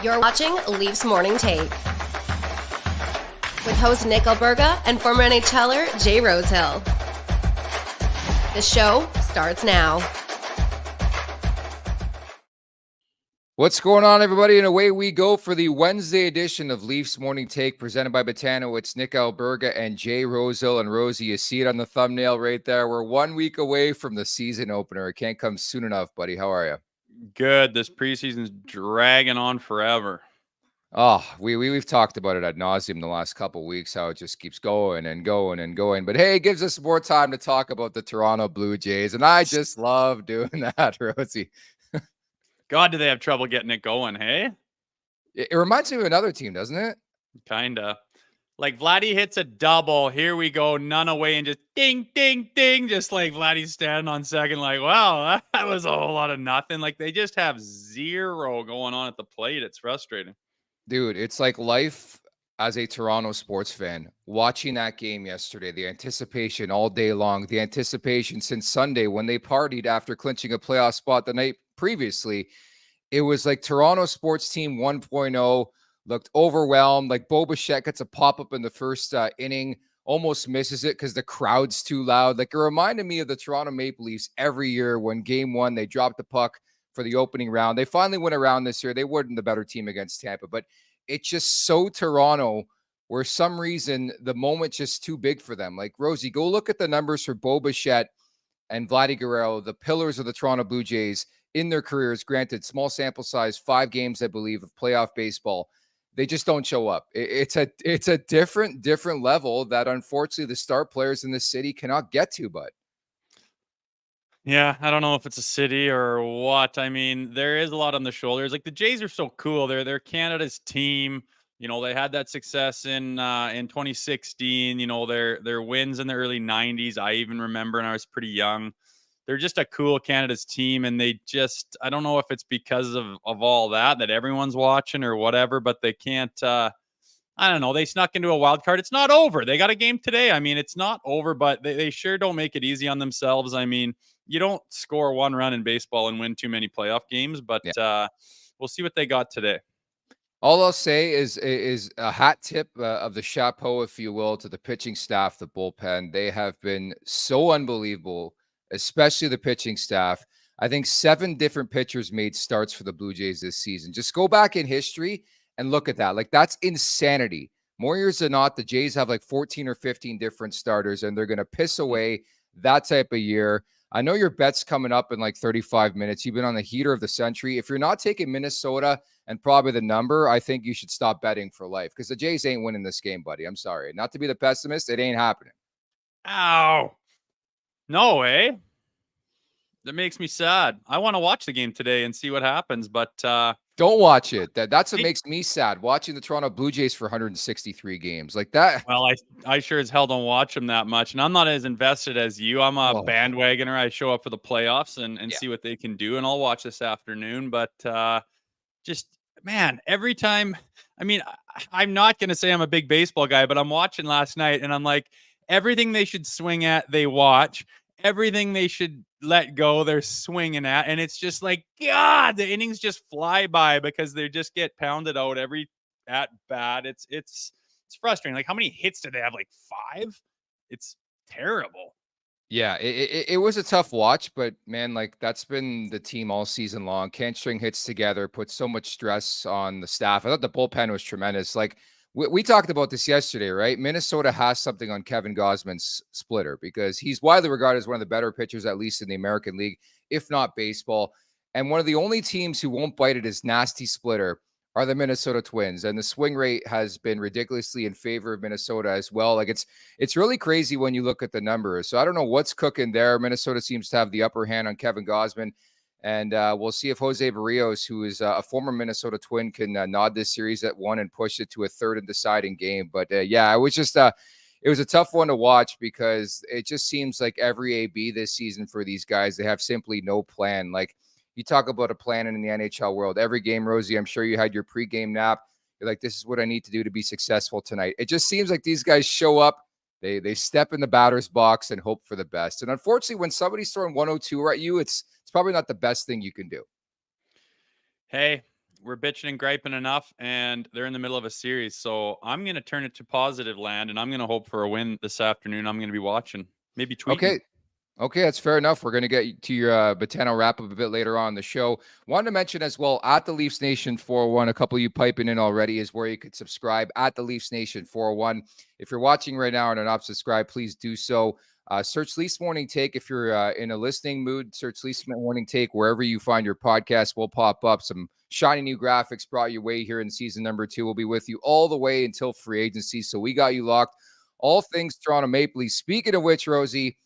You're watching Leafs Morning Take with host Nick Alberga and former NHLer Jay Rosehill. The show starts now. What's going on, everybody? And away we go for the Wednesday edition of Leafs Morning Take presented by Betano. It's Nick Alberga and Jay Rosehill. And Rosie, you see it on the thumbnail right there. We're 1 week away from the season opener. It can't come soon enough, buddy. How are you? Good. This preseason's dragging on forever. Oh, we've talked about it ad nauseum the last couple of weeks, how it just keeps going and going and going. But hey, it gives us more time to talk about the Toronto Blue Jays. And I just love doing that, Rosie. God, do they have trouble getting it going, hey? It reminds me of another team, doesn't it? Kinda. Like Vladdy hits a double. Here we go. None away and just ding, ding, ding. Just like Vladdy's standing on second like, wow, that was a whole lot of nothing. Like they just have zero going on at the plate. It's frustrating. Dude, it's like life as a Toronto sports fan. Watching that game yesterday, the anticipation all day long, the anticipation since Sunday when they partied after clinching a playoff spot the night previously. It was like Toronto sports team 1.0, looked overwhelmed. Like Bo Bichette gets a pop-up in the first inning, almost misses it because the crowd's too loud. Like it reminded me of the Toronto Maple Leafs every year when game one, they dropped the puck for the opening round. They finally went around this year. They weren't the better team against Tampa, but it's just so Toronto where some reason the moment's just too big for them. Like Rosie, go look at the numbers for Bo Bichette and Vladdy Guerrero, the pillars of the Toronto Blue Jays in their careers. Granted, small sample size, 5 games, I believe, of playoff baseball. They just don't show up. It's a different level that unfortunately the star players in the city cannot get to, bud. Yeah, I don't know if it's a city or what. I mean, there is a lot on the shoulders. Like the Jays are so cool. They're Canada's team. You know, they had that success in 2016. You know, their wins in the early 90s. I even remember, and I was pretty young. They're just a cool Canada's team, and they just, I don't know if it's because of all that everyone's watching or whatever, but they can't. I don't know. They snuck into a wild card. It's not over. They got a game today. I mean, it's not over, but they sure don't make it easy on themselves. I mean, you don't score 1 run in baseball and win too many playoff games, but we'll see what they got today. All I'll say is a hat tip of the chapeau, if you will, to the pitching staff, the bullpen. They have been so unbelievable, especially the pitching staff. I think 7 different pitchers made starts for the Blue Jays this season. Just go back in history and look at that. Like, that's insanity. More years than not, the Jays have like 14 or 15 different starters, and they're going to piss away that type of year. I know your bet's coming up in like 35 minutes. You've been on the heater of the century. If you're not taking Minnesota and probably the number, I think you should stop betting for life because the Jays ain't winning this game, buddy. I'm sorry. Not to be the pessimist, it ain't happening. Ow. No way. That makes me sad. I want to watch the game today and see what happens, but don't watch it. That's what makes me sad. Watching the Toronto Blue Jays for 163 games like that. Well, I sure as hell don't watch them that much, and I'm not as invested as you. I'm a bandwagoner. I show up for the playoffs and see what they can do, and I'll watch this afternoon. But just man, every time. I mean, I'm not going to say I'm a big baseball guy, but I'm watching last night, and I'm like, everything they should swing at, they watch. Everything they should let go, they're swinging at. And it's just like, God, the innings just fly by because they just get pounded out every at bat. It's frustrating. Like, how many hits did they have? Like 5? It's terrible. Yeah, it was a tough watch, but man, like that's been the team all season long. Can't string hits together, put so much stress on the staff. I thought the bullpen was tremendous. Like, we talked about this yesterday, right? Minnesota has something on Kevin Gausman's splitter because he's widely regarded as one of the better pitchers, at least in the American League, if not baseball. And one of the only teams who won't bite at his nasty splitter are the Minnesota Twins. And the swing rate has been ridiculously in favor of Minnesota as well. Like it's really crazy when you look at the numbers. So I don't know what's cooking there. Minnesota seems to have the upper hand on Kevin Gausman. And we'll see if Jose Barrios, who is a former Minnesota Twin, can nod this series at 1 and push it to a third and deciding game. But yeah, it was just it was a tough one to watch because it just seems like every AB this season for these guys, they have simply no plan. Like you talk about a plan in the NHL world. Every game, Rosie, I'm sure you had your pregame nap. You're like, this is what I need to do to be successful tonight. It just seems like these guys show up. They step in the batter's box and hope for the best. And unfortunately, when somebody's throwing 102 at you, it's probably not the best thing you can do. Hey, we're bitching and griping enough, and they're in the middle of a series. So I'm going to turn it to positive land, and I'm going to hope for a win this afternoon. I'm going to be watching, maybe tweeting. Okay. Okay, that's fair enough. We're going to get to your Betano wrap up a bit later on in the show. Wanted to mention as well, at the Leafs Nation 401, a couple of you piping in already is where you could subscribe at the Leafs Nation 401. If you're watching right now and are not subscribed, please do so. Search Leafs Morning Take. If you're in a listening mood, search Leafs Morning Take wherever you find your podcast. Will pop up. Some shiny new graphics brought your way here in season number 2. We'll be with you all the way until free agency. So we got you locked. All things Toronto Maple Leafs. Speaking of which, Rosie,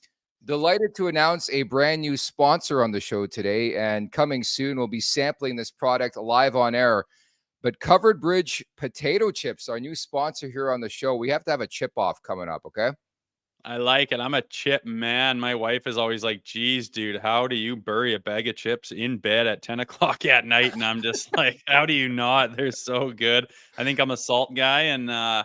delighted to announce a brand new sponsor on the show today, and coming soon, we'll be sampling this product live on air. But Covered Bridge potato chips, our new sponsor here on the show. We have to have a chip off coming up, okay? I like it. I'm a chip man. My wife is always like, geez, dude, how do you bury a bag of chips in bed at 10 o'clock at night? And I'm just like, how do you not? They're so good. I think I'm a salt guy, and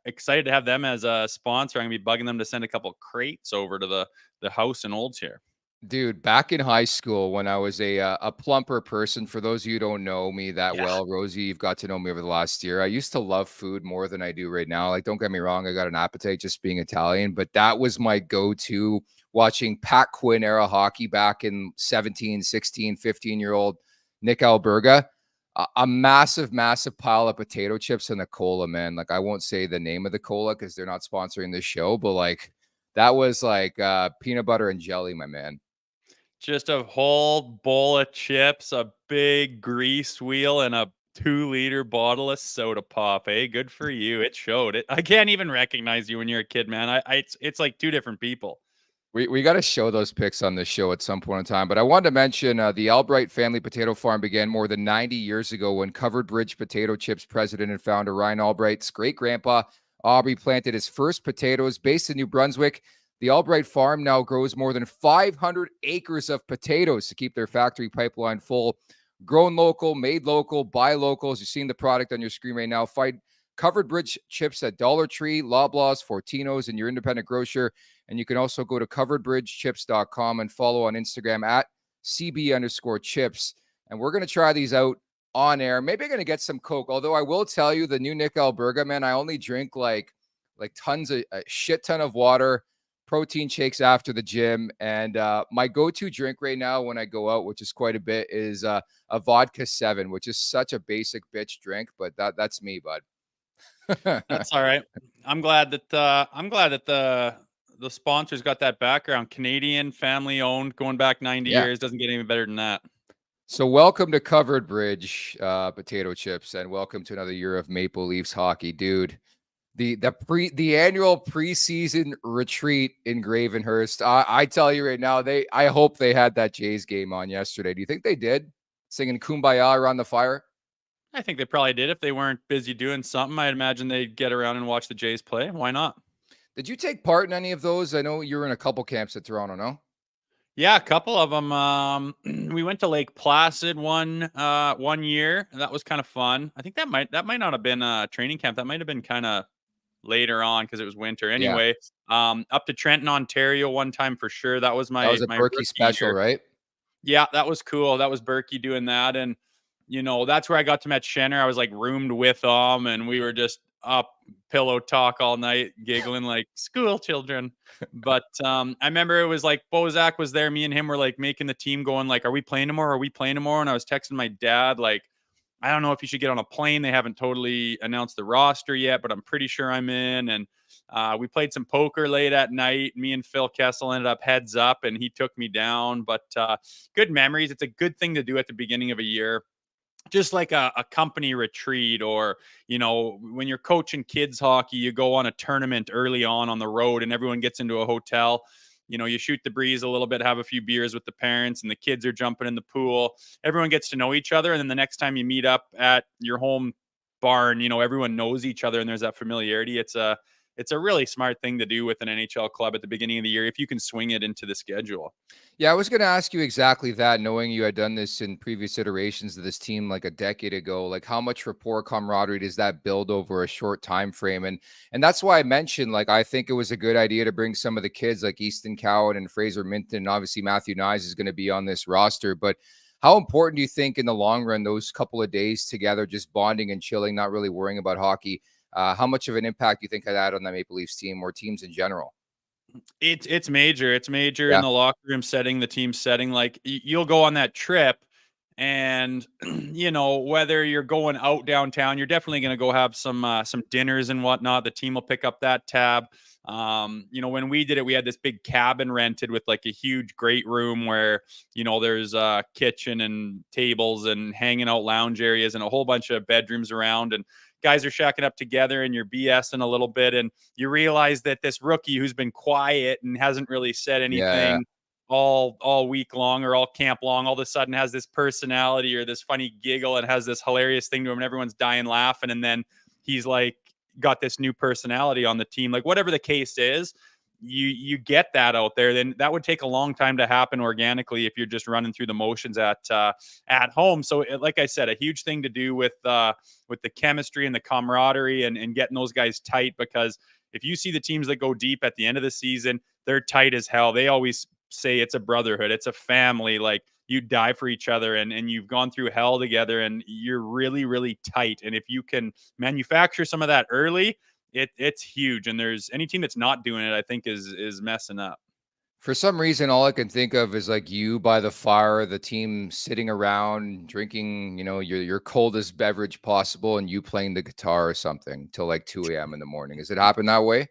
excited to have them as a sponsor. I'm going to be bugging them to send a couple crates over to the house in Olds here. Dude, back in high school when I was a plumper person, for those of you who don't know me that well, Rosie, you've got to know me over the last year. I used to love food more than I do right now. Like, don't get me wrong, I got an appetite just being Italian, but that was my go-to watching Pat Quinn era hockey back in 17, 16, 15-year-old Nick Alberga. A massive, massive pile of potato chips and a cola, man. Like, I won't say the name of the cola because they're not sponsoring this show, but like, that was like peanut butter and jelly, my man. Just a whole bowl of chips, a big grease wheel, and a 2-liter bottle of soda pop. Hey, good for you. It showed it. I can't even recognize you when you're a kid, man. It's like two different people. We got to show those pics on this show at some point in time. But I wanted to mention the Albright family potato farm began more than 90 years ago when Covered Bridge Potato Chips president and founder Ryan Albright's great-grandpa Aubrey planted his first potatoes based in New Brunswick. The Albright farm now grows more than 500 acres of potatoes to keep their factory pipeline full. Grown local, made local, buy local. As you're seeing the product on your screen right now, find Covered Bridge chips at Dollar Tree, Loblaws, Fortino's, and your independent grocer. And you can also go to coveredbridgechips.com and follow on Instagram at CB_chips. And we're going to try these out on air. Maybe I'm going to get some Coke. Although I will tell you, the new Nick Alberga, man, I only drink like tons of a shit ton of water, protein shakes after the gym. And my go-to drink right now when I go out, which is quite a bit, is a vodka 7, which is such a basic bitch drink, but that's me, bud. That's all right. I'm glad that the sponsors got that background. Canadian, family owned, going back 90 years. Doesn't get any better than that. So welcome to Covered Bridge potato chips, and welcome to another year of Maple Leafs hockey, dude. The annual preseason retreat in Gravenhurst. I tell you right now, I hope they had that Jays game on yesterday. Do you think they did? Singing Kumbaya around the fire? I think they probably did. If they weren't busy doing something, I'd imagine they'd get around and watch the Jays play. Why not? Did you take part in any of those? I know you were in a couple camps at Toronto, no? Yeah, a couple of them. We went to Lake Placid one year, and that was kind of fun. I think that might not have been a training camp. That might have been kind of later on because it was winter. Anyway, up to Trenton, Ontario one time for sure. That was my Berkey special, year. right? Yeah, that was cool. That was Berkey doing that, and that's where I got to meet Schenner. I was like roomed with him, and we were just up pillow talk all night, giggling like school children. But I remember it was like Bozak was there. Me and him were like making the team, going like, "Are we playing tomorrow? Are we playing tomorrow?" And I was texting my dad like, "I don't know if you should get on a plane. They haven't totally announced the roster yet, but I'm pretty sure I'm in." And we played some poker late at night. Me and Phil Kessel ended up heads up, and he took me down. But good memories. It's a good thing to do at the beginning of a year. Just like a company retreat, or, when you're coaching kids hockey, you go on a tournament early on the road and everyone gets into a hotel. You shoot the breeze a little bit, have a few beers with the parents, and the kids are jumping in the pool. Everyone gets to know each other. And then the next time you meet up at your home barn, everyone knows each other and there's that familiarity. It's a really smart thing to do with an NHL club at the beginning of the year if you can swing it into the schedule. Yeah, I was going to ask you exactly that, knowing you had done this in previous iterations of this team like a decade ago. Like, how much rapport, camaraderie does that build over a short time frame? And that's why I mentioned, like, I think it was a good idea to bring some of the kids like Easton Cowan and Fraser Minton, and obviously Matthew Nyes is going to be on this roster. But How important do you think in the long run, those couple of days together, just bonding and chilling, not really worrying about hockey, how much of an impact do you think had that on the Maple Leafs team or teams in general? It's major. It's major in Yeah. the locker room setting, the team setting. Like you'll go on that trip, and whether you're going out downtown, you're definitely going to go have some dinners and whatnot. The team will pick up that tab. When we did it, we had this big cabin rented with like a huge great room where there's a kitchen and tables and hanging out lounge areas and a whole bunch of bedrooms around, and guys are shacking up together and you're BSing a little bit, and you realize that this rookie who's been quiet and hasn't really said Yeah. anything all week long or all camp long, all of a sudden has this personality or this funny giggle and has this hilarious thing to him, and everyone's dying laughing, and then he's like got this new personality on the team. Like whatever the case is, you get that out there, then that would take a long time to happen organically if you're just running through the motions at home. So like I said, a huge thing to do with the chemistry and the camaraderie and getting those guys tight, because if you see the teams that go deep at the end of the season, they're tight as hell. They always say it's a brotherhood, it's a family. Like you die for each other, and you've gone through hell together, and you're really, really tight. And if you can manufacture some of that early, it's huge. And there's any team that's not doing it, I think is messing up. For some reason, all I can think of is like you by the fire, the team sitting around drinking, your coldest beverage possible, and you playing the guitar or something till like 2 a.m. in the morning. Has it happened that way?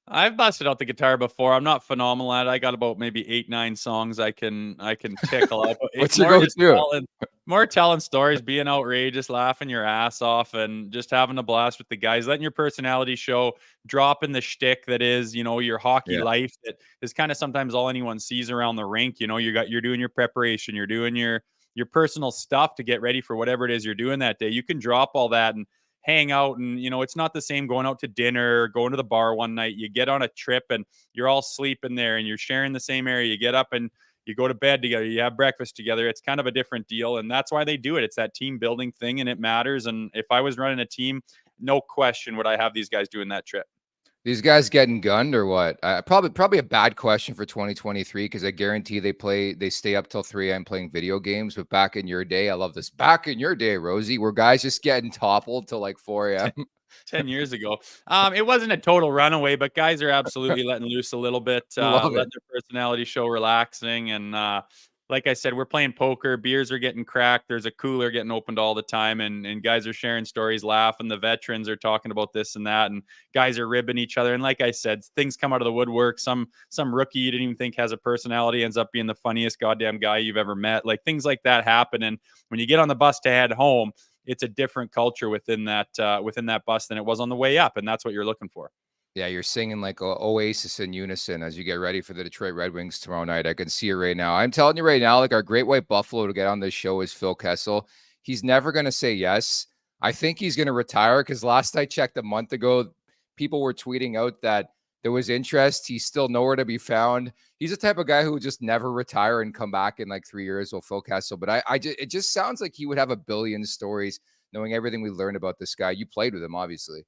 I've busted out the guitar before. I'm not phenomenal at it. I got about maybe 8, 9 songs I can tickle out. But it's What's your more just go-to? telling stories, being outrageous, laughing your ass off, and just having a blast with the guys, letting your personality show, dropping the shtick that is, your hockey Yeah. life that is kind of sometimes all anyone sees around the rink. You're doing your preparation, you're doing your personal stuff to get ready for whatever it is you're doing that day. You can drop all that and hang out, and it's not the same going out to dinner, going to the bar one night. You get on a trip and you're all sleeping there and you're sharing the same area. You get up and you go to bed together, you have breakfast together. It's kind of a different deal, and that's why they do it. It's that team building thing, and it matters. And if I was running a team, no question would I have these guys doing that trip. These guys getting gunned or what? Probably a bad question for 2023, because I guarantee they stay up till 3 a.m. playing video games. But back in your day, I love this. Back in your day, Rosie, were guys just getting toppled till like 4 a.m.? 10 years ago. It wasn't a total runaway, but guys are absolutely letting loose a little bit, Love letting it. their personality show, relaxing. And like I said, we're playing poker, beers are getting cracked, there's a cooler getting opened all the time, and guys are sharing stories, laughing. The veterans are talking about this and that, and guys are ribbing each other. And like I said, things come out of the woodwork. Some rookie you didn't even think has a personality ends up being the funniest goddamn guy you've ever met. Like things like that happen. And when you get on the bus to head home, it's a different culture within that bus than it was on the way up, and that's what you're looking for. Yeah, you're singing like Oasis in unison as you get ready for the Detroit Red Wings tomorrow night. I can see it right now. I'm telling you right now, like our great white buffalo to get on this show is Phil Kessel. He's never going to say yes. I think he's going to retire, because last I checked a month ago, people were tweeting out that there was interest. He's still nowhere to be found. He's the type of guy who would just never retire and come back in like 3 years with Phil Kessel. But it just sounds like he would have a billion stories, knowing everything we learned about this guy. You played with him, obviously.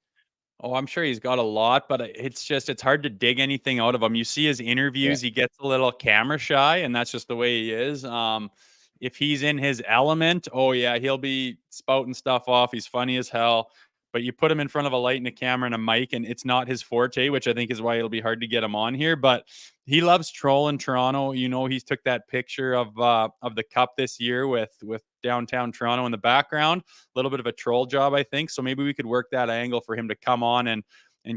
Oh, I'm sure he's got a lot, but it's hard to dig anything out of him. You see his interviews, he gets a little camera shy, and that's just the way he is. If he's in his element, oh yeah, he'll be spouting stuff off. He's funny as hell. But you put him in front of a light and a camera and a mic, and it's not his forte, which I think is why it'll be hard to get him on here. But he loves trolling Toronto. He took that picture of the cup this year with downtown Toronto in the background. A little bit of a troll job, I think. So maybe we could work that angle for him to come on and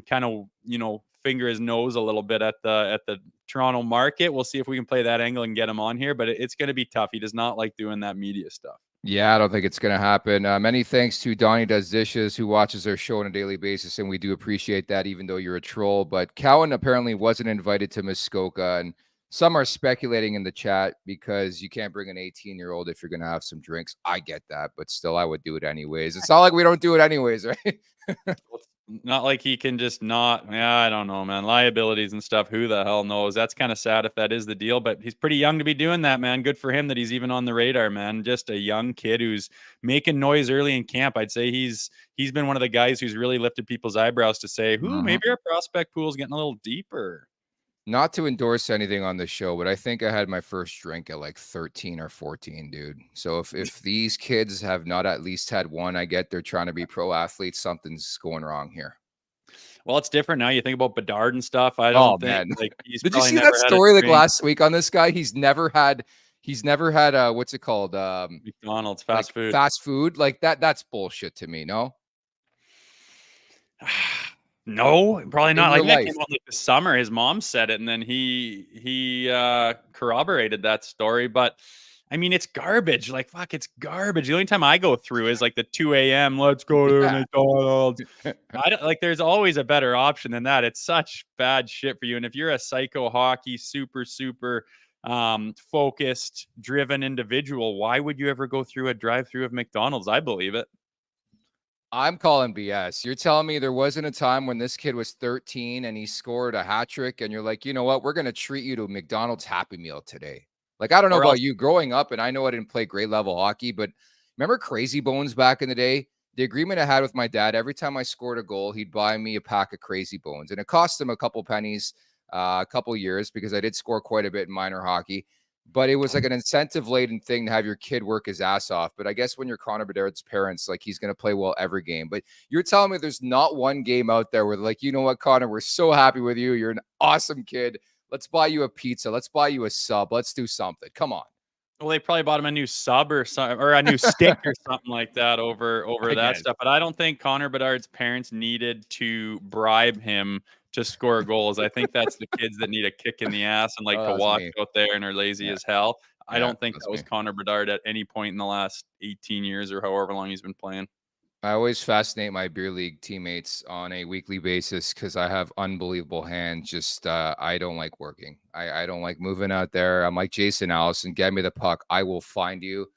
kind of finger his nose a little bit at the Toronto market. We'll see if we can play that angle and get him on here, but it's going to be tough. He does not like doing that media stuff. Yeah, I don't think it's going to happen. Many thanks to Donnie Does Dishes, who watches our show on a daily basis, and we do appreciate that, even though you're a troll. But Cowan apparently wasn't invited to Muskoka, and some are speculating in the chat because you can't bring an 18-year-old if you're going to have some drinks. I get that, but still, I would do it anyways. It's not like we don't do it anyways, right? Not like he can just not. Yeah, I don't know, man. Liabilities and stuff. Who the hell knows? That's kind of sad if that is the deal. But he's pretty young to be doing that, man. Good for him that he's even on the radar, man. Just a young kid who's making noise early in camp. I'd say he's been one of the guys who's really lifted people's eyebrows to say, "Who? Maybe our prospect pool is getting a little deeper." Not to endorse anything on the show, but I think I had my first drink at like 13 or 14, dude. So if these kids have not at least had one, I get they're trying to be pro athletes. Something's going wrong here. Well, it's different now. You think about Bedard and stuff. I Oh don't think man. like he's Did you probably see never that had a story like drink. last week on this guy? He's never had what's it called? McDonald's Like fast food. Like that's bullshit to me, no? No, probably In not. your Like that life. came out like the summer. His mom said it, and then he corroborated that story. But I mean, it's garbage. Like fuck, it's garbage. The only time I go through is like the 2 a.m. Let's go to Yeah. McDonald's. I don't like. There's always a better option than that. It's such bad shit for you. And if you're a psycho hockey super focused, driven individual, why would you ever go through a drive-through of McDonald's? I believe it. I'm calling BS. You're telling me there wasn't a time when this kid was 13 and he scored a hat trick and you're like, you know what? We're going to treat you to a McDonald's Happy Meal today. Like, I don't know Or about else you growing up, and I know I didn't play grade level hockey, but remember Crazy Bones back in the day? The agreement I had with my dad, every time I scored a goal, he'd buy me a pack of Crazy Bones. And it cost him a couple pennies, a couple years, because I did score quite a bit in minor hockey. But it was like an incentive-laden thing to have your kid work his ass off. But I guess when you're Connor Bedard's parents, like he's going to play well every game. But you're telling me there's not one game out there where like, you know what, Connor, we're so happy with you. You're an awesome kid. Let's buy you a pizza. Let's buy you a sub. Let's do something. Come on. Well, they probably bought him a new sub or something, or a new stick or something like that over that Again. stuff. But I don't think Connor Bedard's parents needed to bribe him to score goals. I think that's the kids that need a kick in the ass and like Oh, to that's watch me. out there and are lazy Yeah. as hell. I Yeah, don't think that's that was me. Connor Bedard at any point in the last 18 years or however long he's been playing. I always fascinate my beer league teammates on a weekly basis because I have unbelievable hands. Just I don't like working. I don't like moving out there. I'm like Jason Allison. Get me the puck. I will find you.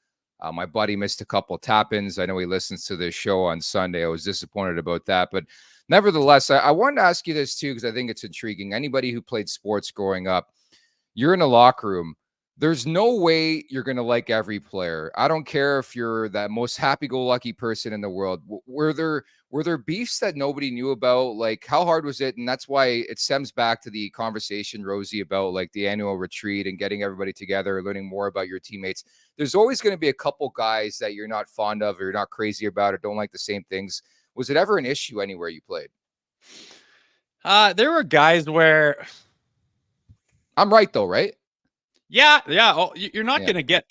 My buddy missed a couple tap-ins. I know he listens to this show on Sunday. I was disappointed about that, but nevertheless, I wanted to ask you this too because I think it's intriguing. Anybody who played sports growing up, you're in a locker room. There's no way you're going to like every player. I don't care if you're that most happy-go-lucky person in the world. Were there beefs that nobody knew about? Like, how hard was it? And that's why it stems back to the conversation, Rosie, about like the annual retreat and getting everybody together, learning more about your teammates. There's always going to be a couple guys that you're not fond of or you're not crazy about or don't like the same things. Was it ever an issue anywhere you played? There were guys where I'm right, though, right? yeah. Oh, you're not Yeah. going to get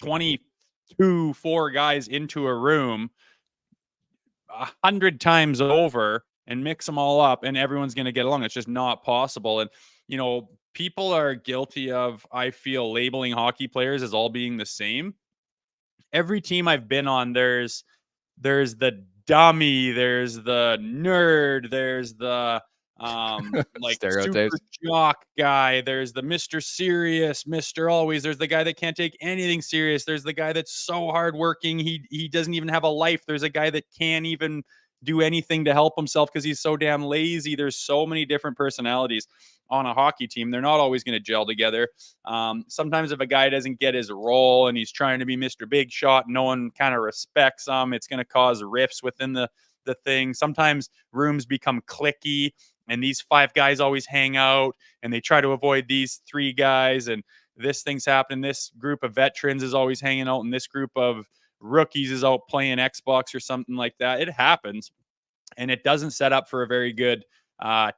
4 guys into a room 100 times over and mix them all up and everyone's going to get along. It's just not possible. And, people are guilty of, I feel, labeling hockey players as all being the same. Every team I've been on, there's the dummy, there's the nerd, there's the like super Stereotypes. jock guy, there's the Mr. Serious, Mr. Always, there's the guy that can't take anything serious, there's the guy that's so hardworking he doesn't even have a life, there's a guy that can't even do anything to help himself because he's so damn lazy. There's so many different personalities on a hockey team. They're not always going to gel together. Sometimes if a guy doesn't get his role and he's trying to be Mr. Big Shot, no one kind of respects him. It's going to cause rifts within the thing. Sometimes rooms become cliquey and these 5 guys always hang out and they try to avoid these 3 guys. And this thing's happening. This group of veterans is always hanging out and this group of rookies is out playing Xbox or something like that. It happens. And it doesn't set up for a very good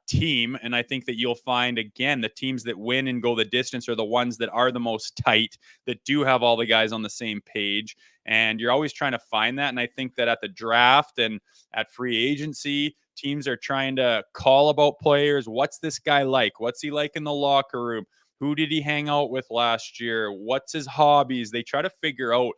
team. And I think that you'll find, again, the teams that win and go the distance are the ones that are the most tight, that do have all the guys on the same page. And you're always trying to find that. And I think that at the draft and at free agency, teams are trying to call about players. What's this guy like? What's he like in the locker room? Who did he hang out with last year? What's his hobbies? They try to figure out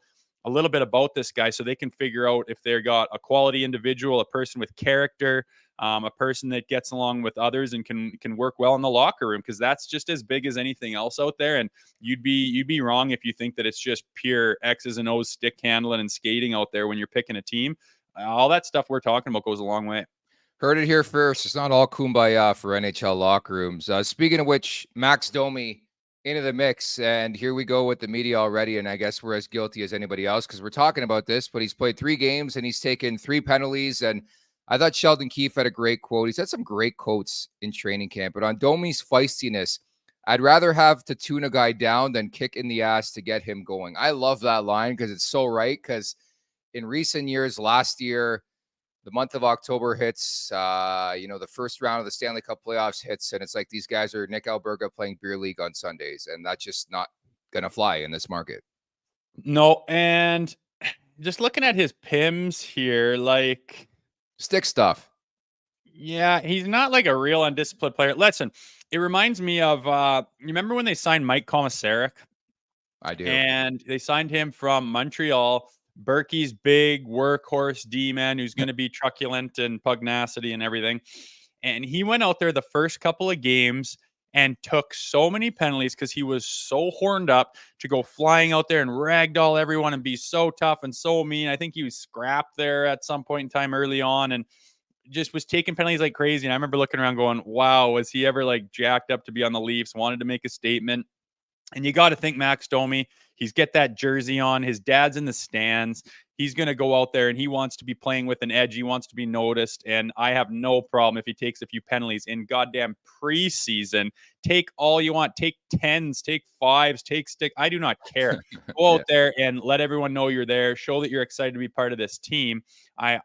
a little bit about this guy so they can figure out if they've got a quality individual, a person with character, a person that gets along with others and can work well in the locker room, because that's just as big as anything else out there. And you'd be wrong if you think that it's just pure X's and O's, stick handling and skating out there when you're picking a team. All that stuff we're talking about goes a long way. Heard it here first. It's not all kumbaya for NHL locker rooms. Speaking of which, Max Domi into the mix, and here we go with the media already, and I guess we're as guilty as anybody else because we're talking about this, but he's played 3 games and he's taken 3 penalties, and I thought Sheldon Keefe had a great quote. He's had some great quotes in training camp, but on Domi's feistiness, I'd rather have to tune a guy down than kick in the ass to get him going. I love that line because it's so right. Because in recent years, last year, the month of October hits, the first round of the Stanley Cup playoffs hits, and it's like these guys are Nick Alberga playing beer league on Sundays, and that's just not going to fly in this market. No, and just looking at his PIMs here, like stick stuff. Yeah, he's not like a real undisciplined player. Listen, it reminds me of you remember when they signed Mike Komisarek? I do. And they signed him from Montreal. Berkey's big workhorse D-man who's going to be truculent and pugnacity and everything. And he went out there the first couple of games and took so many penalties because he was so horned up to go flying out there and ragdoll everyone and be so tough and so mean. I think he was scrapped there at some point in time early on and just was taking penalties like crazy. And I remember looking around going, wow, was he ever like jacked up to be on the Leafs, wanted to make a statement? And you got to think Max Domi, he's get that jersey on. His dad's in the stands. He's going to go out there and he wants to be playing with an edge. He wants to be noticed. And I have no problem if he takes a few penalties in goddamn preseason. Take all you want. Take 10s, take 5s, take stick. I do not care. Go out there and let everyone know you're there. Show that you're excited to be part of this team. I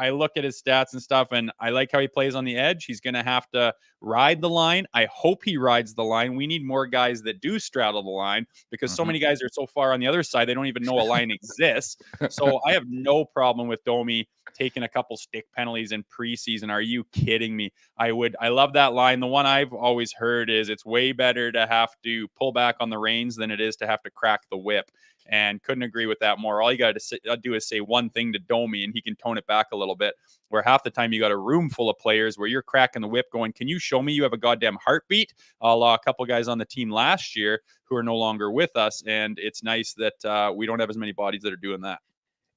look at his stats and stuff, and I like how he plays on the edge. He's going to have to ride the line. I hope he rides the line. We need more guys that do straddle the line because so many guys are so far on the other side, they don't even know a line exists. So I have no problem with Domi taking a couple stick penalties in preseason. Are you kidding me? I love that line. The one I've always heard is it's way better to have to pull back on the reins than it is to have to crack the whip. And couldn't agree with that more. All you got to do is say one thing to Domi and he can tone it back a little bit, where half the time you got a room full of players where you're cracking the whip going, can you show me you have a goddamn heartbeat? A couple guys on the team last year who are no longer with us. And it's nice that we don't have as many bodies that are doing that.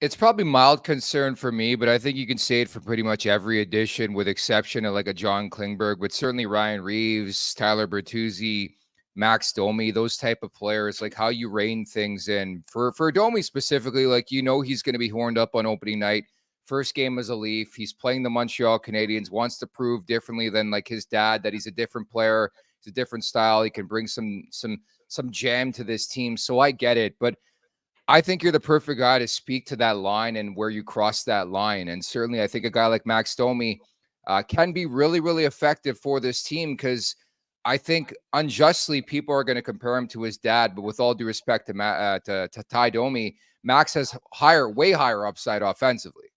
It's probably mild concern for me, but I think you can say it for pretty much every edition with exception of like a John Klingberg, but certainly Ryan Reaves, Tyler Bertuzzi, Max Domi, those type of players, like how you rein things in. For Domi specifically, like, he's going to be horned up on opening night. First game as a Leaf. He's playing the Montreal Canadiens, wants to prove differently than like his dad that he's a different player. He's a different style. He can bring some jam to this team. So I get it, but I think you're the perfect guy to speak to that line and where you cross that line. And certainly I think a guy like Max Domi can be really, really effective for this team because I think unjustly people are going to compare him to his dad. But with all due respect to Ty Domi, Max has way higher upside offensively.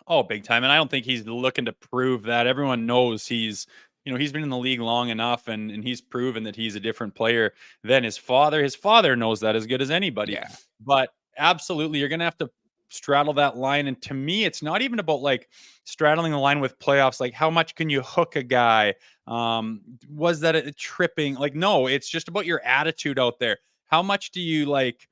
Oh, big time. And I don't think he's looking to prove that. Everyone knows he's been in the league long enough and he's proven that he's a different player than his father. His father knows that as good as anybody. Yeah. But absolutely, you're going to have to straddle that line. And to me, it's not even about like straddling the line with playoffs. Like how much can you hook a guy? Was that a tripping? Like, no, it's just about your attitude out there. How much do you like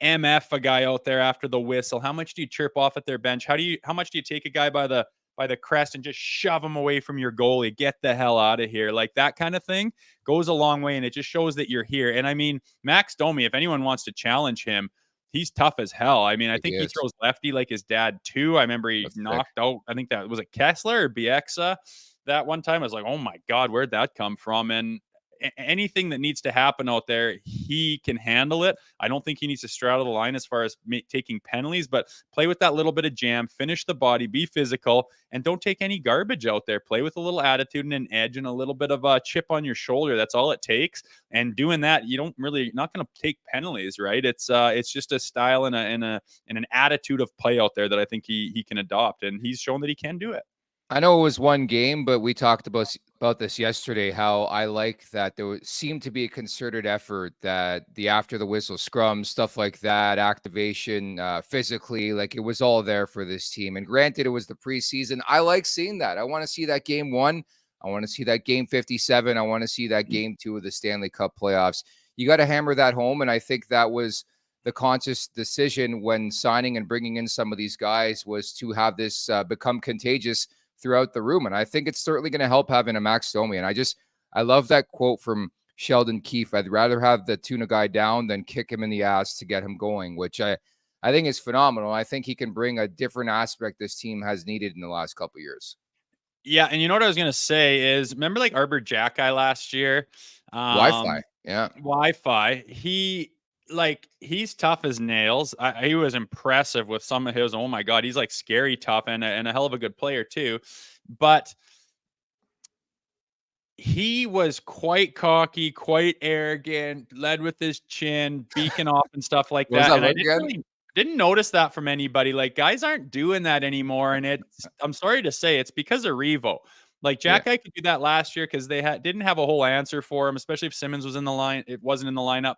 MF a guy out there after the whistle? How much do you chirp off at their bench? How much do you take a guy by the crest and just shove him away from your goalie? Get the hell out of here. Like that kind of thing goes a long way. And it just shows that you're here. And I mean, Max Domi, if anyone wants to challenge him, he's tough as hell. I mean, I think he throws lefty like his dad too. I remember he knocked out, I think that was it Kessler or Bieksa that one time. I was like, oh my God, where'd that come from? And anything that needs to happen out there, he can handle it. I don't think he needs to straddle the line as far as taking penalties, but play with that little bit of jam, finish the body, be physical, and don't take any garbage out there. Play with a little attitude and an edge and a little bit of a chip on your shoulder. That's all it takes. And doing that, you're not going to take penalties, right? It's just a style and an attitude of play out there that I think he can adopt, and he's shown that he can do it. I know it was one game, but we talked about this yesterday, how I like that there seemed to be a concerted effort that the after the whistle scrum, stuff like that, activation, physically, like it was all there for this team. And granted, it was the preseason. I like seeing that. I want to see that game 1. I want to see that game 57. I want to see that game 2 of the Stanley Cup playoffs. You got to hammer that home. And I think that was the conscious decision when signing and bringing in some of these guys was to have this become contagious throughout the room. And I think it's certainly going to help having a Max Domi. And I love that quote from Sheldon Keefe. I'd rather have the tuna guy down than kick him in the ass to get him going, which I think is phenomenal. I think he can bring a different aspect this team has needed in the last couple of years. Yeah, and you know what I was going to say is, remember like Arbor Jack guy last year? Wi-Fi. Yeah. Wi-Fi. He's tough as nails. He was impressive with some of his. Oh my God, he's like scary tough and a hell of a good player too. But he was quite cocky, quite arrogant, led with his chin, beaking off and stuff like What was that. that And I look again? didn't notice that from anybody. Like guys aren't doing that anymore. And I'm sorry to say, it's because of Revo. Like Yeah. Jack, I could do that last year because they didn't have a whole answer for him, especially if Simmons was in the line. It wasn't in the lineup,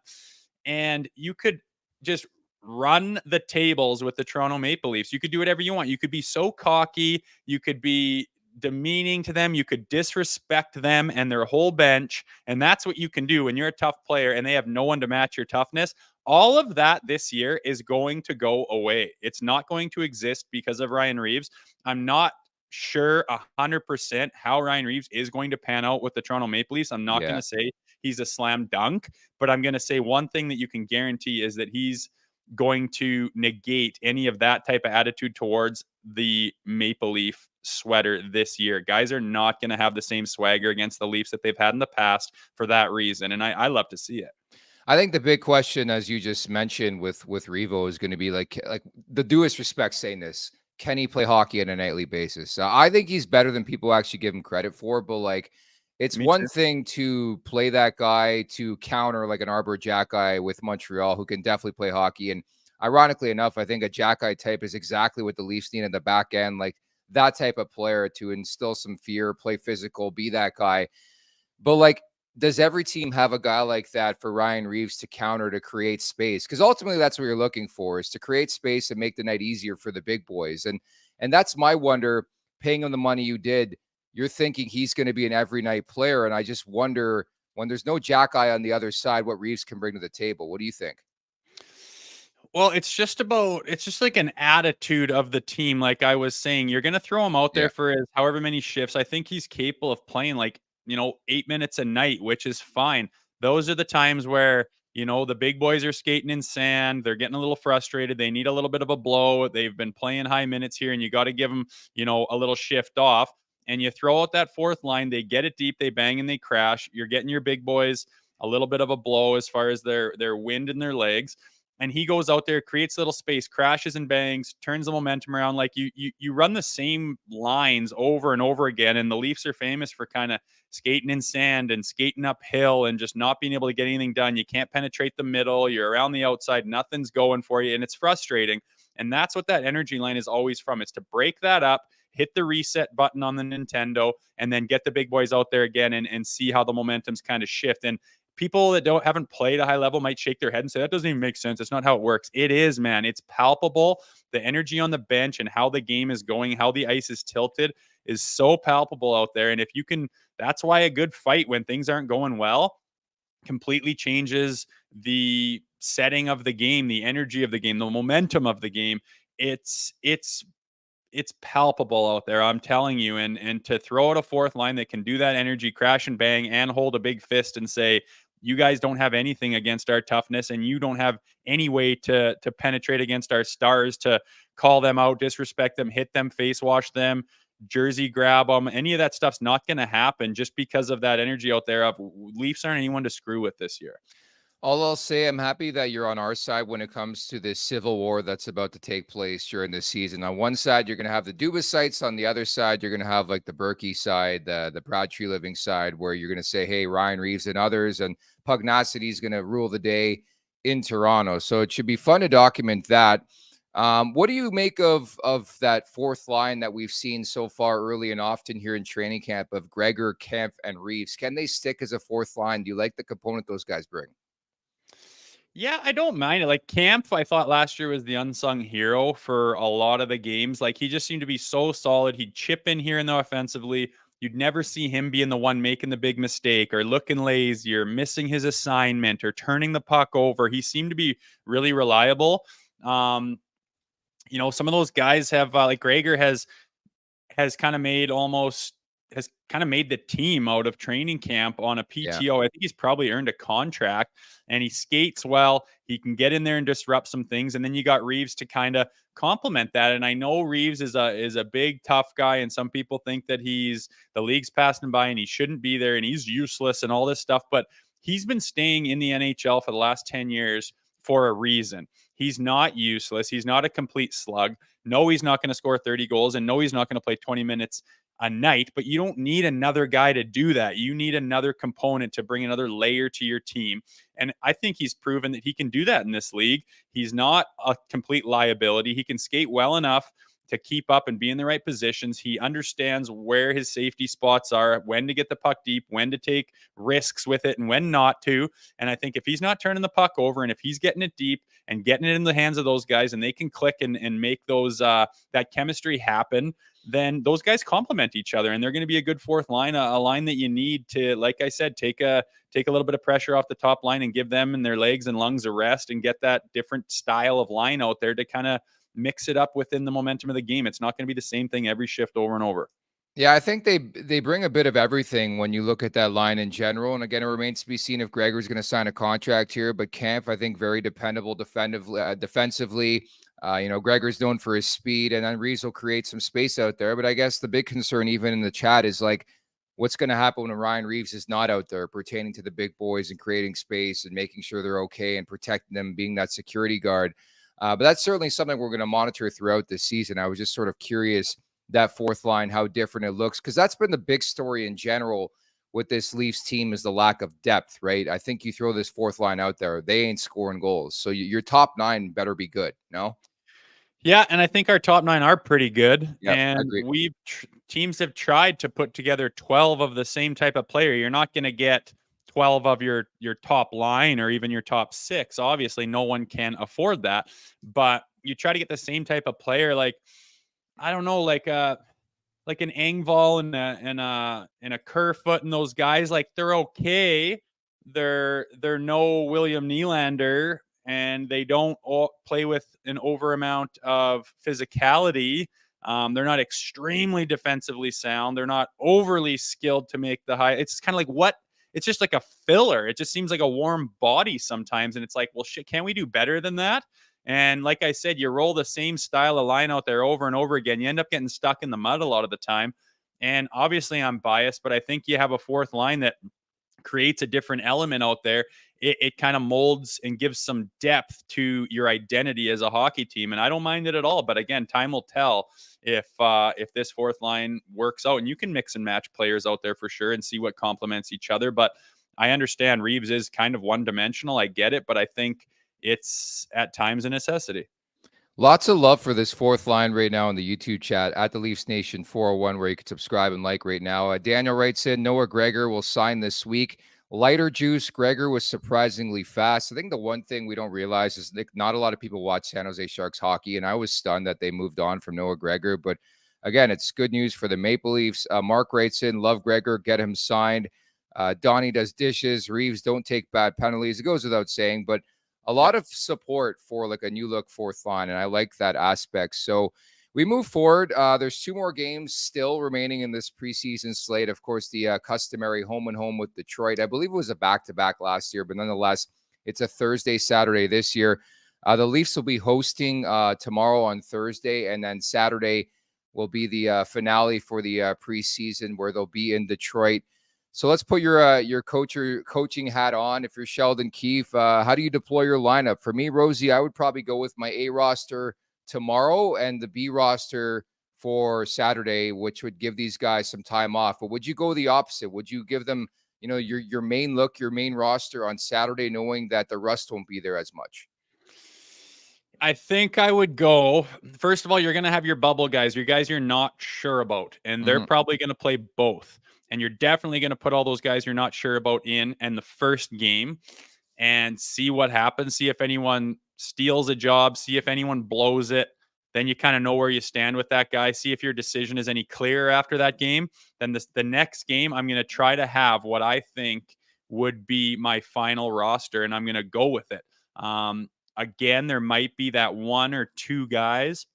and you could just run the tables with the Toronto Maple Leafs. You could do whatever you want. You could be so cocky. You could be demeaning to them. You could disrespect them and their whole bench. And that's what you can do when you're a tough player and they have no one to match your toughness. All of that this year is going to go away. It's not going to exist because of Ryan Reaves. I'm not sure 100% how Ryan Reaves is going to pan out with the Toronto Maple Leafs. I'm not going Yeah. to say he's a slam dunk, but I'm going to say one thing that you can guarantee is that he's going to negate any of that type of attitude towards the Maple Leaf sweater this year. Guys are not going to have the same swagger against the Leafs that they've had in the past for that reason. And I love to see it. I think the big question, as you just mentioned with Revo, is going to be like the due respect saying this. Can he play hockey on a nightly basis? I think he's better than people actually give him credit for, but like it's Me one too. thing to play that guy to counter like an Arbor Jack guy with Montreal who can definitely play hockey. And ironically enough, I think a Jack guy type is exactly what the Leafs need in the back end, like that type of player to instill some fear, play physical, be that guy. But like, does every team have a guy like that for Ryan Reaves to counter, to create space? Because ultimately that's what you're looking for, is to create space and make the night easier for the big boys. And that's my wonder, paying him the money you did, you're thinking he's going to be an every night player. And I just wonder, when there's no Jack eye on the other side, what Reaves can bring to the table. What do you think? Well, it's just like an attitude of the team. Like I was saying, you're going to throw him out Yeah. there for his however many shifts. I think he's capable of playing 8 minutes a night, which is fine. Those are the times where, the big boys are skating in sand. They're getting a little frustrated. They need a little bit of a blow. They've been playing high minutes here, and you got to give them, a little shift off. And you throw out that fourth line. They get it deep. They bang and they crash. You're getting your big boys a little bit of a blow as far as their wind in their legs. And he goes out there, creates little space, crashes and bangs, turns the momentum around. Like you run the same lines over and over again. And the Leafs are famous for kind of skating in sand and skating uphill and just not being able to get anything done. You can't penetrate the middle. You're around the outside. Nothing's going for you. And it's frustrating. And that's what that energy line is always from. It's to break that up, hit the reset button on the Nintendo, and then get the big boys out there again and see how the momentum's kind of shift. And people that haven't played a high level might shake their head and say, that doesn't even make sense. It's not how it works. It is, man. It's palpable. The energy on the bench and how the game is going, how the ice is tilted is so palpable out there. And if you can, that's why a good fight when things aren't going well completely changes the setting of the game, the energy of the game, the momentum of the game. It's palpable out there, I'm telling you. And to throw out a fourth line that can do that energy, crash and bang, and hold a big fist and say, you guys don't have anything against our toughness, and you don't have any way to penetrate against our stars, to call them out, disrespect them, hit them, face wash them, jersey grab them. Any of that stuff's not going to happen just because of that energy out there. Of Leafs aren't anyone to screw with this year. All I'll say, I'm happy that you're on our side when it comes to this civil war that's about to take place during this season. On one side, you're going to have the Dubasites. On the other side, you're going to have like the Berkey side, the Proud Tree Living side, where you're going to say, hey, Ryan Reaves and others, and pugnacity is going to rule the day in Toronto. So it should be fun to document that. What do you make of that fourth line that we've seen so far early and often here in training camp of Gregor, Kemp, and Reaves? Can they stick as a fourth line? Do you like the component those guys bring? Yeah, I don't mind it. Like Camp, I thought last year was the unsung hero for a lot of the games. Like he just seemed to be so solid. He'd chip in here and there offensively. You'd never see him being the one making the big mistake or looking lazy or missing his assignment or turning the puck over. He seemed to be really reliable. Some of those guys have like Gregor has kind of made almost has kind of made the team out of training camp on a Yeah. PTO. I think he's probably earned a contract, and he skates well. He can get in there and disrupt some things. And then you got Reaves to kind of complement that. And I know Reaves is a big, tough guy. And some people think that the league's passing by and he shouldn't be there and he's useless and all this stuff. But he's been staying in the NHL for the last 10 years for a reason. He's not useless. He's not a complete slug. No, he's not going to score 30 goals. And no, he's not going to play 20 minutes a night, but you don't need another guy to do that. You need another component to bring another layer to your team. And I think he's proven that he can do that in this league. He's not a complete liability. He can skate well enough to keep up and be in the right positions. He understands where his safety spots are, when to get the puck deep, when to take risks with it, and when not to. And I think if he's not turning the puck over and if he's getting it deep and getting it in the hands of those guys and they can click and make those that chemistry happen, then those guys complement each other and they're going to be a good fourth line, a line that you need to, like I said, take a little bit of pressure off the top line and give them and their legs and lungs a rest and get that different style of line out there to kind of mix it up within the momentum of the game. It's not going to be the same thing every shift over and over. Yeah, I think they bring a bit of everything when you look at that line in general. And again, it remains to be seen if Gregor's going to sign a contract here. But Kampf, I think, very dependable defensively. Gregor's known for his speed, and then Reaves will create some space out there. But I guess the big concern, even in the chat, is like, what's going to happen when Ryan Reaves is not out there pertaining to the big boys and creating space and making sure they're okay and protecting them, being that security guard. But that's certainly something we're going to monitor throughout this season. I was just sort of curious, that fourth line, how different it looks, because that's been the big story in general with this Leafs team, is the lack of depth, right? I think you throw this fourth line out there, they ain't scoring goals. So your top nine better be good, no? Yeah, and I think our top 9 are pretty good, Yeah, I and agree. teams have tried to put together 12 of the same type of player. You're not gonna get 12 of your top line or even your top 6. Obviously, no one can afford that, but you try to get the same type of player, like, I don't know, like an Engvall and a Kerfoot and those guys, like, they're okay. They're no William Nylander, and they don't play with an over amount of physicality. They're not extremely defensively sound. They're not overly skilled to make the high. It's kind of like what? It's just like a filler. It just seems like a warm body sometimes, and it's like, well, shit, can't we do better than that? And like I said, you roll the same style of line out there over and over again. You end up getting stuck in the mud a lot of the time. And obviously, I'm biased, but I think you have a fourth line that creates a different element out there. It kind of molds and gives some depth to your identity as a hockey team, and I don't mind it at all. But again, time will tell if this fourth line works out, and you can mix and match players out there for sure and see what complements each other. But I understand Reaves is kind of one dimensional. I get it, but I think it's at times a necessity. Lots of love for this fourth line right now in the YouTube chat at the Leafs Nation 401, where you can subscribe and like right now. Daniel writes in, Noah Gregor will sign this week. Lighter juice. Gregor was surprisingly fast. I think the one thing we don't realize is not a lot of people watch San Jose Sharks hockey, and I was stunned that they moved on from Noah Gregor. But again, it's good news for the Maple Leafs. Mark writes in, love Gregor, get him signed. Donnie does dishes. Reaves don't take bad penalties. It goes without saying, but a lot of support for like a new look fourth line, and I like that aspect. So we move forward. There's 2 more games still remaining in this preseason slate. Of course, the customary home and home with Detroit. I believe it was a back-to-back last year, but nonetheless, it's a Thursday, Saturday this year. The Leafs will be hosting tomorrow on Thursday, and then Saturday will be the finale for the preseason, where they'll be in Detroit. So let's put your coaching hat on. If you're Sheldon Keefe, how do you deploy your lineup? For me, Rosie, I would probably go with my A roster tomorrow and the B roster for Saturday, which would give these guys some time off. But would you go the opposite? Would you give them, your main look, your main roster on Saturday, knowing that the rust won't be there as much? I think I would go, first of all, you're going to have your bubble guys, your guys you're not sure about, and they're probably going to play both. And you're definitely going to put all those guys you're not sure about in the first game and see what happens. See if anyone steals a job, see if anyone blows it. Then you kind of know where you stand with that guy. See if your decision is any clearer after that game. Then the next game, I'm going to try to have what I think would be my final roster, and I'm going to go with it. Again, there might be that 1 or 2 guys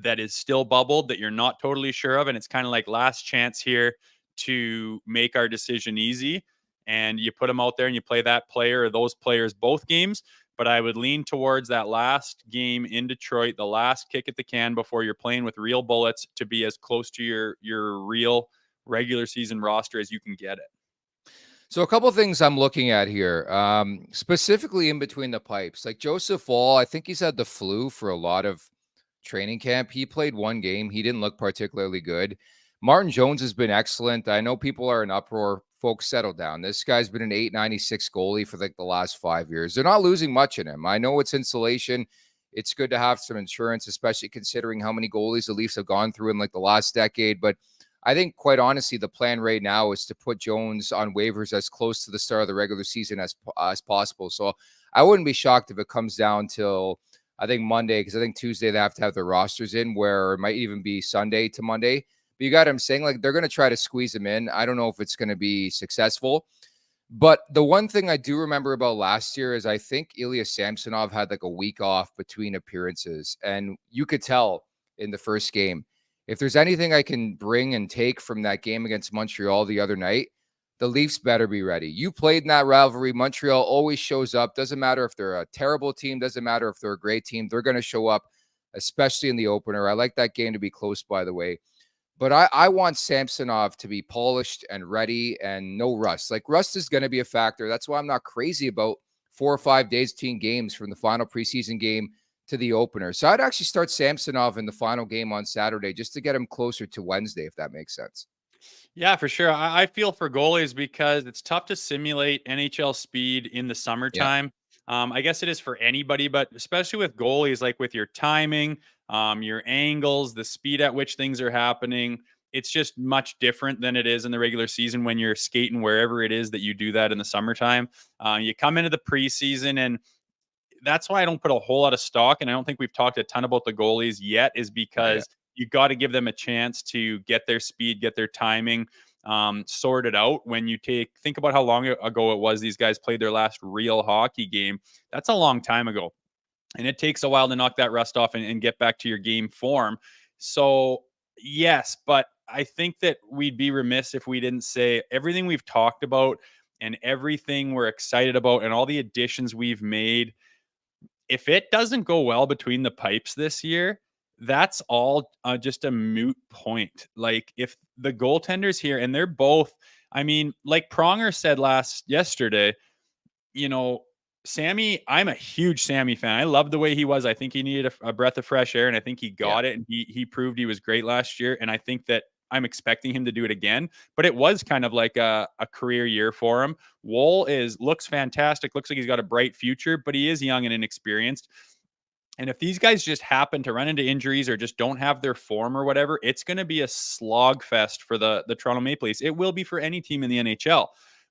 that is still bubbled that you're not totally sure of, and it's kind of like last chance here to make our decision easy, and you put them out there and you play that player or those players both games. But I would lean towards that last game in Detroit, the last kick at the can before you're playing with real bullets, to be as close to your real regular season roster as you can get it. So a couple of things I'm looking at here, specifically in between the pipes. Like Joseph Wall, I think he's had the flu for a lot of training camp. He played one game. He didn't look particularly good. Martin Jones has been excellent. I know people are in uproar. Folks, settle down. This guy's been an 896 goalie for like the last 5 years. They're not losing much in him. I know it's insulation. It's good to have some insurance, especially considering how many goalies the Leafs have gone through in like the last decade. But I think, quite honestly, the plan right now is to put Jones on waivers as close to the start of the regular season as possible. So I wouldn't be shocked if it comes down till, I think, Monday, because I think Tuesday they have to have their rosters in, where it might even be Sunday to Monday. But you got what I'm saying? Like, they're going to try to squeeze him in. I don't know if it's going to be successful. But the one thing I do remember about last year is I think Ilya Samsonov had like a week off between appearances. And you could tell in the first game, if there's anything I can bring and take from that game against Montreal the other night, the Leafs better be ready. You played in that rivalry. Montreal always shows up. Doesn't matter if they're a terrible team. Doesn't matter if they're a great team. They're going to show up, especially in the opener. I like that game to be close, by the way. But I want Samsonov to be polished and ready and no rust. Like, rust is going to be a factor. That's why I'm not crazy about 4 or 5 days between games from the final preseason game to the opener. So I'd actually start Samsonov in the final game on Saturday just to get him closer to Wednesday, if that makes sense. Yeah, for sure. I feel for goalies because it's tough to simulate NHL speed in the summertime. I guess it is for anybody, but especially with goalies, like with your timing, your angles, the speed at which things are happening. It's just much different than it is in the regular season when you're skating wherever it is that you do that in the summertime. You come into the preseason, and that's why I don't put a whole lot of stock. And I don't think we've talked a ton about the goalies yet, is because you got to give them a chance to get their speed, get their timing sorted out. When you think about how long ago it was these guys played their last real hockey game, that's a long time ago. And it takes a while to knock that rust off and get back to your game form. So, yes, but I think that we'd be remiss if we didn't say everything we've talked about and everything we're excited about and all the additions we've made. If it doesn't go well between the pipes this year, that's all just a moot point. Like, if the goaltenders here, and they're both, I mean, like Pronger said yesterday, Sammy, I'm a huge Sammy fan. I love the way he was. I think he needed a breath of fresh air, and I think he got it. And he proved he was great last year. And I think that I'm expecting him to do it again. But it was kind of like a career year for him. Woll looks fantastic. Looks like he's got a bright future, but he is young and inexperienced. And if these guys just happen to run into injuries or just don't have their form or whatever, it's going to be a slog fest for the Toronto Maple Leafs. It will be for any team in the NHL.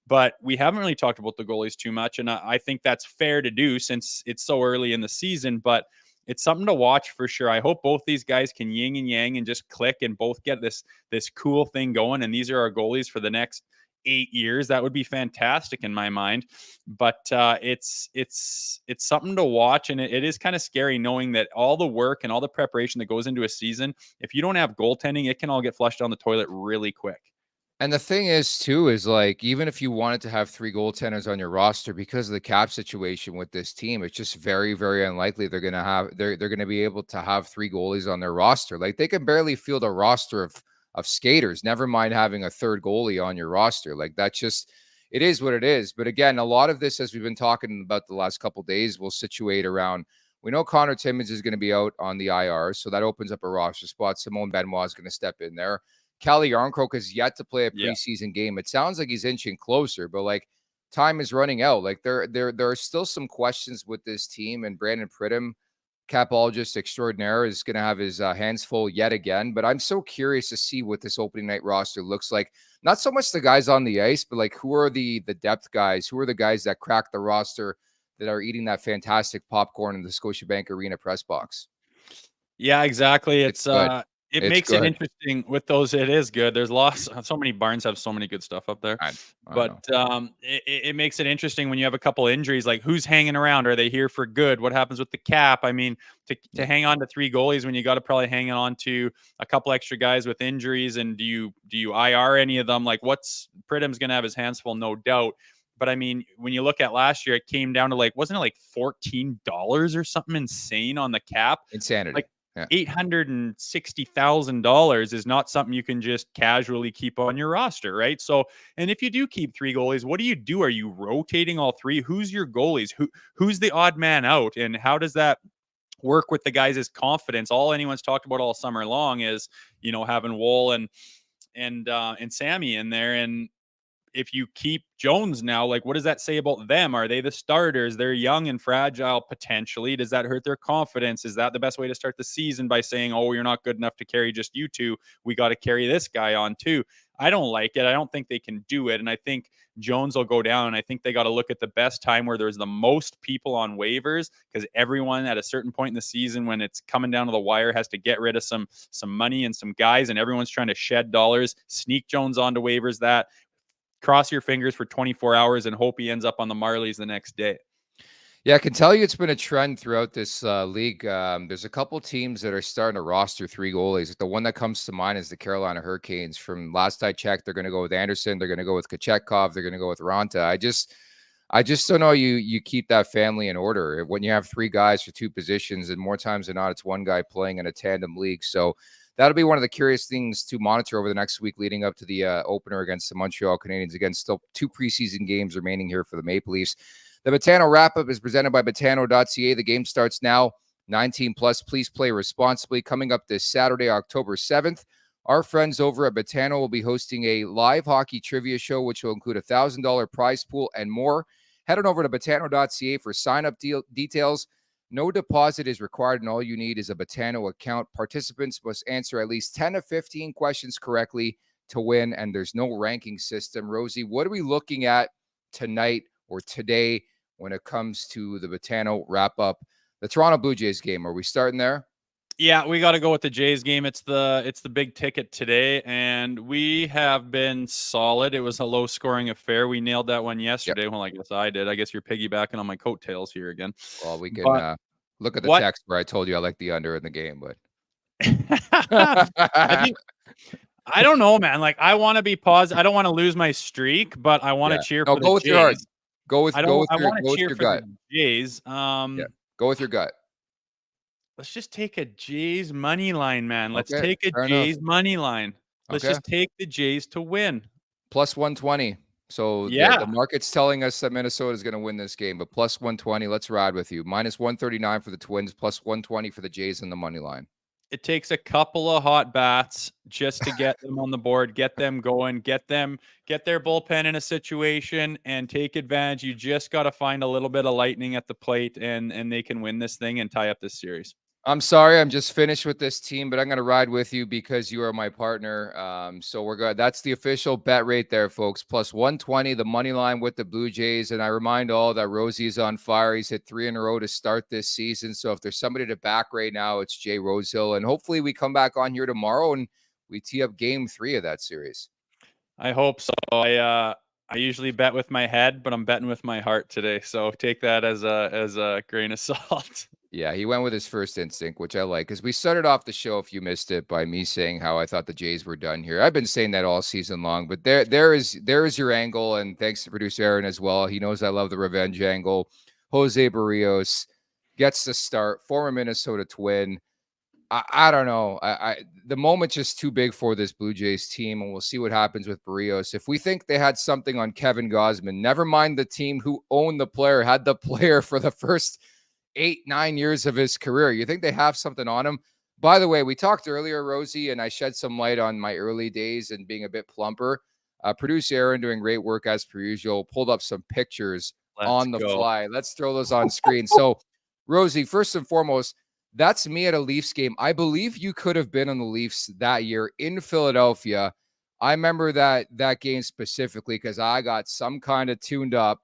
But we haven't really talked about the goalies too much, and I think that's fair to do since it's so early in the season. But it's something to watch for sure. I hope both these guys can yin and yang and just click and both get this cool thing going. And these are our goalies for the next 8 years. That would be fantastic in my mind. But it's something to watch, and it is kind of scary knowing that all the work and all the preparation that goes into a season, if you don't have goaltending, it can all get flushed down the toilet really quick. And the thing is, too, is like, even if you wanted to have 3 goaltenders on your roster, because of the cap situation with this team, it's just very, very unlikely they're going to be able to have 3 goalies on their roster. Like, they can barely field a roster of skaters, never mind having a third goalie on your roster. Like, that's just, it is what it is. But again, a lot of this, as we've been talking about the last couple of days, will situate around, we know Connor Timmins is going to be out on the IR, so that opens up a roster spot. Simone Benoit is going to step in there. Kelly Yarncroke has yet to play a preseason game. It sounds like he's inching closer, but like, time is running out. Like, there are still some questions with this team, and Brandon Pridham, capologist extraordinaire, is going to have his hands full yet again. But I'm so curious to see what this opening night roster looks like. Not so much the guys on the ice, but like, who are the depth guys? Who are the guys that crack the roster that are eating that fantastic popcorn in the Scotiabank Arena press box? Yeah, exactly. It's good. It It's makes it good. interesting with those. It is good. There's lots. So many barns have so many good stuff up there. I But know. it makes it interesting when you have a couple injuries. Like who's hanging around? Are they here for good? What happens with the cap? I mean, to Yeah. hang on to 3 goalies when you got to probably hang on to a couple extra guys with injuries. And do you IR any of them? Like Pridham's going to have his hands full, no doubt. But I mean, when you look at last year, it came down to wasn't it like $14 or something insane on the cap? Insanity. Like Yeah. $860,000 is not something you can just casually keep on your roster, right? So, and if you do keep 3 goalies, what do? Are you rotating all 3? Who's your goalies? Who's the odd man out? And how does that work with the guys' confidence? All anyone's talked about all summer long is, having Woll and Sammy in there. And if you keep Jones now, what does that say about them? Are they the starters? They're young and fragile potentially. Does that hurt their confidence? Is that the best way to start the season by saying, oh, you're not good enough to carry just you two? We got to carry this guy on too. I don't like it. I don't think they can do it. And I think Jones will go down. And I think they got to look at the best time where there's the most people on waivers, because everyone at a certain point in the season when it's coming down to the wire has to get rid of some money and some guys, and everyone's trying to shed dollars. Sneak Jones onto waivers, that cross your fingers for 24 hours and hope he ends up on the Marlies the next day. Yeah, I can tell you it's been a trend throughout this league. There's a couple teams that are starting to roster 3 goalies. The one that comes to mind is the Carolina Hurricanes. From last I checked, they're going to go with Anderson. They're going to go with Kochetkov. They're going to go with Ranta. I just don't know you keep that family in order when you have 3 guys for 2 positions, and more times than not, it's one guy playing in a tandem league. So that'll be one of the curious things to monitor over the next week leading up to the opener against the Montreal Canadiens. Again, still 2 preseason games remaining here for the Maple Leafs. The Betano wrap-up is presented by Betano.ca. The game starts now, 19+. Please play responsibly. Coming up this Saturday, October 7th, our friends over at Betano will be hosting a live hockey trivia show, which will include a $1,000 prize pool and more. Head on over to Betano.ca for sign-up details. No deposit is required, and all you need is a Betano account. Participants must answer at least 10 of 15 questions correctly to win, and there's no ranking system. Rosie, what are we looking at tonight or today when it comes to the Betano wrap-up? The Toronto Blue Jays game, are we starting there? Yeah, we got to go with the Jays game. It's the big ticket today, and we have been solid. It was a low-scoring affair. We nailed that one yesterday. Yep. Well, I guess I did. I guess you're piggybacking on my coattails here again. Well, we can look at the text where I told you I like the under in the game, but I don't know, man. I want to be positive. I don't want to lose my streak, but I want to cheer for the Jays. Go with your heart. Go with your gut. The Jays. Go with your gut. Let's just take a Jays money line, man. Let's take a Jays money line. Let's just take the Jays to win. Plus 120. So the market's telling us that Minnesota is going to win this game, but plus 120. Let's ride with you. Minus 139 for the Twins, plus 120 for the Jays in the money line. It takes a couple of hot bats just to get them on the board, get them going, get their bullpen in a situation and take advantage. You just got to find a little bit of lightning at the plate and they can win this thing and tie up this series. I'm sorry, I'm just finished with this team, but I'm going to ride with you because you are my partner. So we're good. That's the official bet rate there, folks. Plus 120, the money line with the Blue Jays. And I remind all that Rosie is on fire. He's hit 3 in a row to start this season. So if there's somebody to back right now, it's Jay Rosehill. And hopefully we come back on here tomorrow and we tee up game 3 of that series. I hope so. I usually bet with my head, but I'm betting with my heart today. So take that as a grain of salt. Yeah, he went with his first instinct, which I like, because we started off the show, if you missed it, by me saying how I thought the Jays were done here. I've been saying that all season long, but there is your angle, and thanks to producer Aaron as well. He knows I love the revenge angle. Jose Barrios gets the start, former Minnesota Twin. I don't know. The moment's just too big for this Blue Jays team, and we'll see what happens with Barrios. If we think they had something on Kevin Gausman, never mind the team who owned the player, had the player for the first 8-9 years of his career. You think they have something on him? By the way, we talked earlier, Rosie, and I shed some light on my early days and being a bit plumper. Producer Aaron, doing great work as per usual, pulled up some pictures on the fly. Let's throw those on screen. So, Rosie, first and foremost, that's me at a Leafs game. I believe you could have been on the Leafs that year in Philadelphia. I remember that game specifically because I got some kind of tuned up,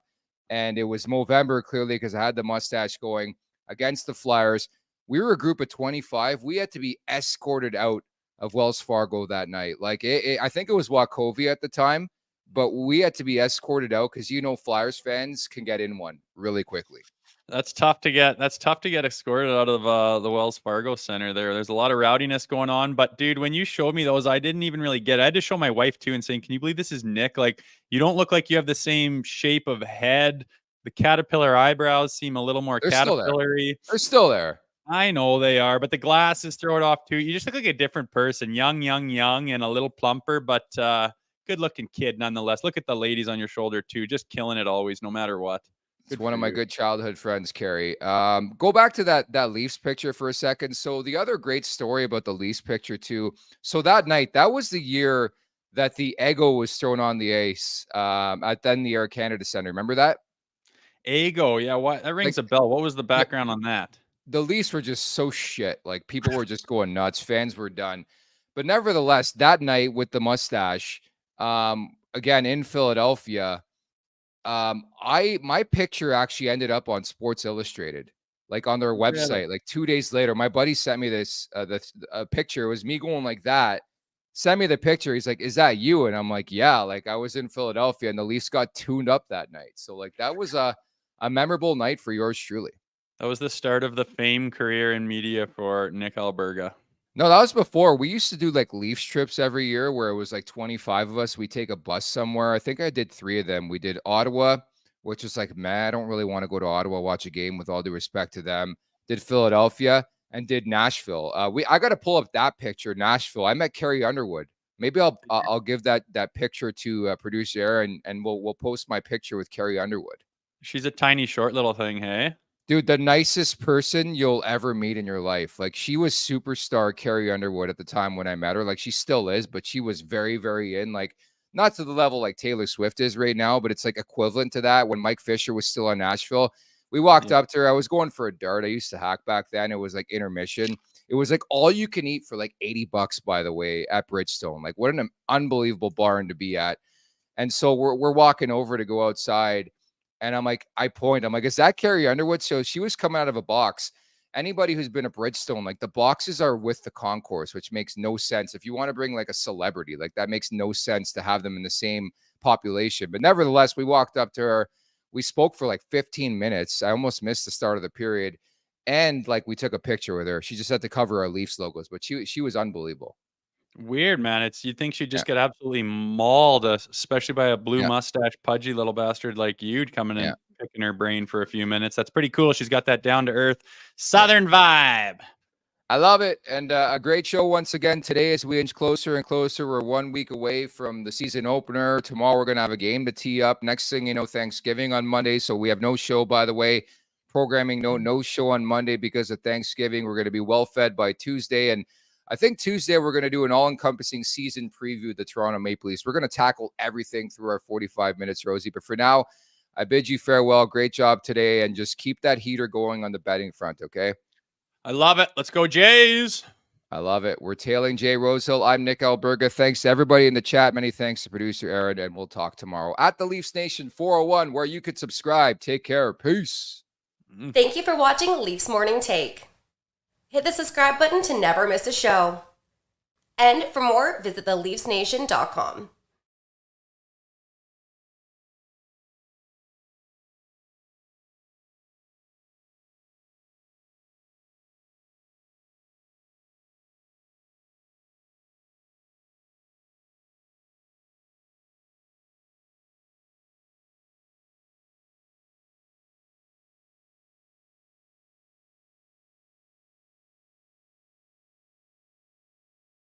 and it was Movember clearly because I had the mustache going against the Flyers. We were a group of 25. We had to be escorted out of Wells Fargo that night. Like I think it was Wachovia at the time, but we had to be escorted out because Flyers fans can get in one really quickly. That's tough to get escorted out of the Wells Fargo Center there. There's a lot of rowdiness going on. But dude, when you showed me those, I didn't even really get it. I had to show my wife too and saying, can you believe this is Nick? Like, you don't look like you have the same shape of head. The caterpillar eyebrows seem a little more caterpillar-y. They're still there. I know they are, but the glasses throw it off too. You just look like a different person. Young, and a little plumper, but good looking kid nonetheless. Look at the ladies on your shoulder too. Just killing it always, no matter what. It's one of my good childhood friends, Carrie. Go back to that Leafs picture for a second. So the other great story about the Leafs picture too. So that night, that was the year that the Ego was thrown on the ice at then the Air Canada Center. Remember that? Ego, yeah. What that rings a bell. What was the background on that? The Leafs were just so shit. Like people were just going nuts. Fans were done. But nevertheless, that night with the mustache, again in Philadelphia. My picture actually ended up on Sports Illustrated, like on their website. Really? Like 2 days later, my buddy sent me this picture. It was me going like that. Send me the picture. He's like, "Is that you?" And I'm like, "Yeah." Like I was in Philadelphia, and the Leafs got tuned up that night. So like that was a memorable night for yours truly. That was the start of the fame career in media for Nick Alberga. No, that was before. We used to do like Leafs trips every year where it was like 25 of us. We take a bus somewhere. I think I did 3 of them. We did Ottawa, which is like, man, I don't really want to go to Ottawa, watch a game with all due respect to them. Did Philadelphia and did Nashville. I got to pull up that picture, Nashville. I met Carrie Underwood. Maybe I'll give that picture to producer Aaron, and we'll post my picture with Carrie Underwood. She's a tiny, short little thing, hey? Dude, the nicest person you'll ever meet in your life. Like she was superstar Carrie Underwood at the time when I met her. Like she still is, but she was very, very in. Like not to the level like Taylor Swift is right now, but it's like equivalent to that. When Mike Fisher was still on Nashville, we walked up to her. I was going for a dart. I used to hack back then. It was like intermission. It was like all you can eat for like $80, by the way, at Bridgestone. Like what an unbelievable barn to be at. And so we're walking over to go outside. And I'm like, I'm like, is that Carrie Underwood? So she was coming out of a box. Anybody who's been a Bridgestone, like the boxes are with the concourse, which makes no sense. If you want to bring like a celebrity, like that makes no sense to have them in the same population. But nevertheless, we walked up to her. We spoke for like 15 minutes. I almost missed the start of the period. And like we took a picture with her. She just had to cover our Leafs logos, but she was unbelievable. Weird, man. You'd think she'd just get absolutely mauled, especially by a blue mustache, pudgy little bastard like you coming in, picking her brain for a few minutes. That's pretty cool. She's got that down to earth Southern vibe. I love it. And a great show once again today as we inch closer and closer. We're 1 week away from the season opener. Tomorrow we're going to have a game to tee up. Next thing you know, Thanksgiving on Monday. So we have no show, by the way. Programming, no show on Monday because of Thanksgiving. We're going to be well fed by Tuesday. And I think Tuesday we're going to do an all-encompassing season preview of the Toronto Maple Leafs. We're going to tackle everything through our 45 minutes, Rosie. But for now, I bid you farewell. Great job today, and just keep that heater going on the betting front, okay? I love it. Let's go, Jays. I love it. We're tailing Jay Rosehill. I'm Nick Alberga. Thanks to everybody in the chat. Many thanks to producer Aaron, and we'll talk tomorrow at the Leafs Nation 401, where you could subscribe. Take care. Peace. Thank you for watching Leafs Morning Take. Hit the subscribe button to never miss a show. And for more, visit theleafsnation.com.